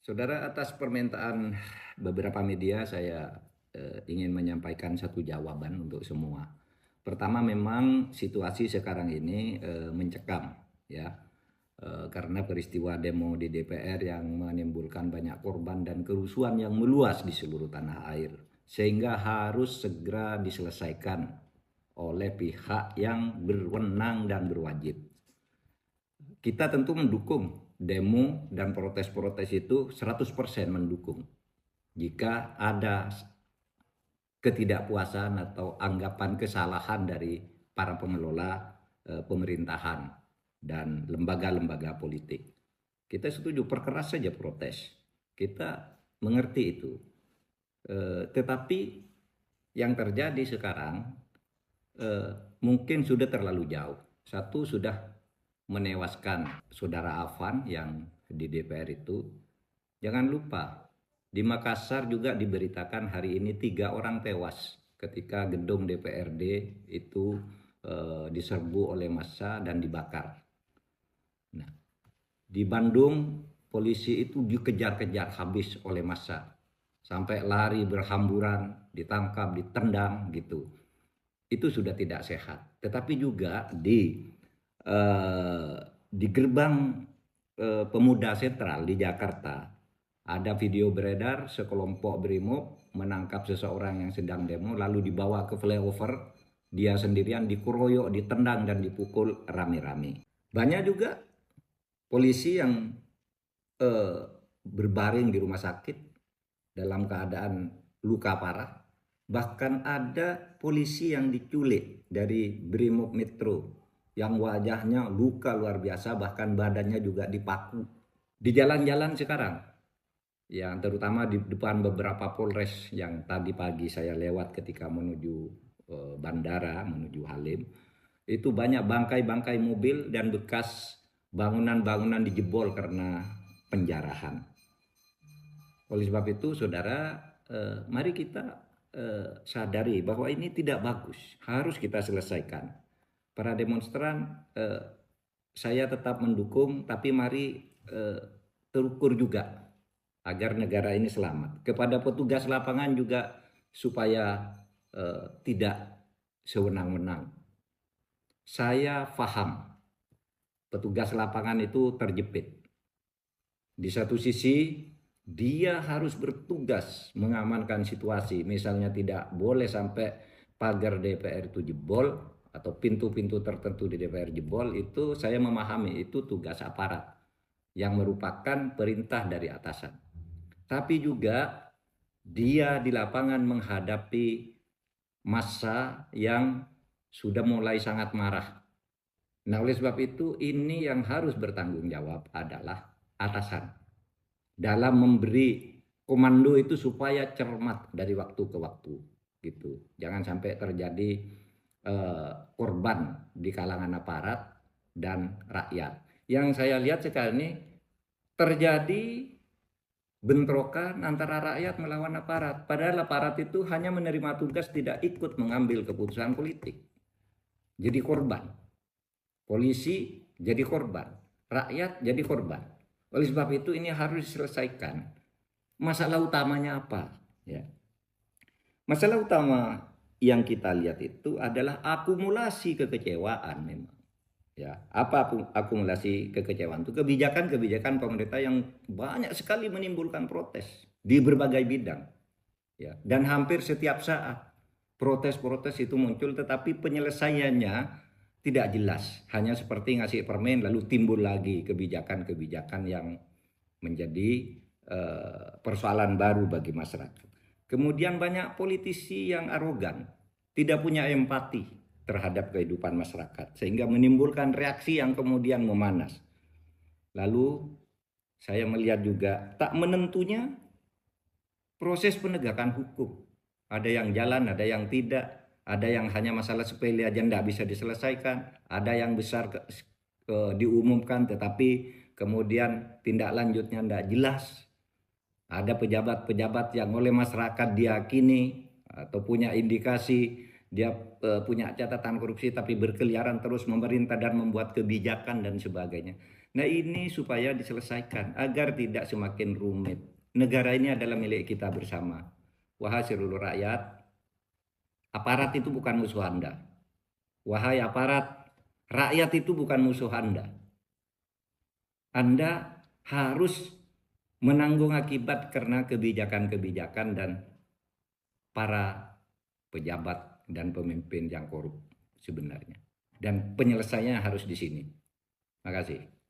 Saudara, atas permintaan beberapa media saya ingin menyampaikan satu jawaban untuk semua. Pertama, memang situasi sekarang ini mencekam, ya, karena peristiwa demo di DPR yang menimbulkan banyak korban dan kerusuhan yang meluas di seluruh tanah air, sehingga harus segera diselesaikan oleh pihak yang berwenang dan berwajib. Kita tentu mendukung demo dan protes-protes itu 100% mendukung. Jika ada ketidakpuasan atau anggapan kesalahan dari para pengelola pemerintahan dan lembaga-lembaga politik. Kita setuju, perkeras saja protes. Kita mengerti itu. Tetapi yang terjadi sekarang mungkin sudah terlalu jauh. Satu, sudah menewaskan saudara Afan yang di DPR itu. Jangan lupa, di Makassar juga diberitakan hari ini 3 orang tewas ketika gedung DPRD itu diserbu oleh massa dan dibakar. Nah, di Bandung polisi itu dikejar-kejar habis oleh massa, sampai lari berhamburan, ditangkap, ditendang gitu. Itu sudah tidak sehat. Tetapi juga di gerbang Pemuda Sentral di Jakarta ada video beredar sekelompok brimob menangkap seseorang yang sedang demo lalu dibawa ke flyover, dia sendirian dikeroyok, ditendang dan dipukul rame-rame. Banyak juga polisi yang eh, berbaring di rumah sakit dalam keadaan luka parah. Bahkan ada polisi yang diculik dari Brimob Metro yang wajahnya luka luar biasa, bahkan badannya juga dipaku. Di jalan-jalan sekarang, yang terutama di depan beberapa polres yang tadi pagi saya lewat ketika menuju bandara, menuju Halim, itu banyak bangkai-bangkai mobil dan bekas bangunan-bangunan dijebol karena penjarahan. Oleh sebab itu, saudara, mari kita sadari bahwa ini tidak bagus, harus kita selesaikan. Para demonstran, saya tetap mendukung, tapi mari terukur juga agar negara ini selamat. Kepada petugas lapangan juga supaya tidak sewenang-wenang. Saya paham petugas lapangan itu terjepit. Di satu sisi dia harus bertugas mengamankan situasi, misalnya tidak boleh sampai pagar DPR itu jebol atau pintu-pintu tertentu di DPR jebol. Itu saya memahami, itu tugas aparat yang merupakan perintah dari atasan. Tapi juga dia di lapangan menghadapi massa yang sudah mulai sangat marah. Nah, oleh sebab itu ini yang harus bertanggung jawab adalah atasan dalam memberi komando itu supaya cermat dari waktu ke waktu gitu. Jangan sampai terjadi korban di kalangan aparat dan rakyat. Yang saya lihat sekarang ini terjadi bentrokan antara rakyat melawan aparat. Padahal aparat itu hanya menerima tugas, tidak ikut mengambil keputusan politik. Jadi korban. Polisi jadi korban. Rakyat jadi korban. Oleh sebab itu ini harus diselesaikan. Masalah utamanya apa? Ya. Masalah utama yang kita lihat itu adalah akumulasi kekecewaan memang. Ya, apa akumulasi kekecewaan itu? Kebijakan-kebijakan pemerintah yang banyak sekali menimbulkan protes di berbagai bidang. Ya, dan hampir setiap saat protes-protes itu muncul, tetapi penyelesaiannya tidak jelas. Hanya seperti ngasih permen lalu timbul lagi kebijakan-kebijakan yang menjadi persoalan baru bagi masyarakat. Kemudian banyak politisi yang arogan, tidak punya empati terhadap kehidupan masyarakat, sehingga menimbulkan reaksi yang kemudian memanas. Lalu saya melihat juga tak menentunya proses penegakan hukum. Ada yang jalan, ada yang tidak, ada yang hanya masalah sepele aja tidak bisa diselesaikan, ada yang besar diumumkan tetapi kemudian tindak lanjutnya tidak jelas. Ada pejabat-pejabat yang oleh masyarakat diyakini atau punya indikasi dia punya catatan korupsi tapi berkeliaran terus memerintah dan membuat kebijakan dan sebagainya. Nah ini supaya diselesaikan agar tidak semakin rumit. Negara ini adalah milik kita bersama. Wahai seluruh rakyat, aparat itu bukan musuh Anda. Wahai aparat, rakyat itu bukan musuh Anda. Anda harus menanggung akibat karena kebijakan-kebijakan dan para pejabat dan pemimpin yang korup sebenarnya. Dan penyelesaiannya harus di sini. Terima kasih.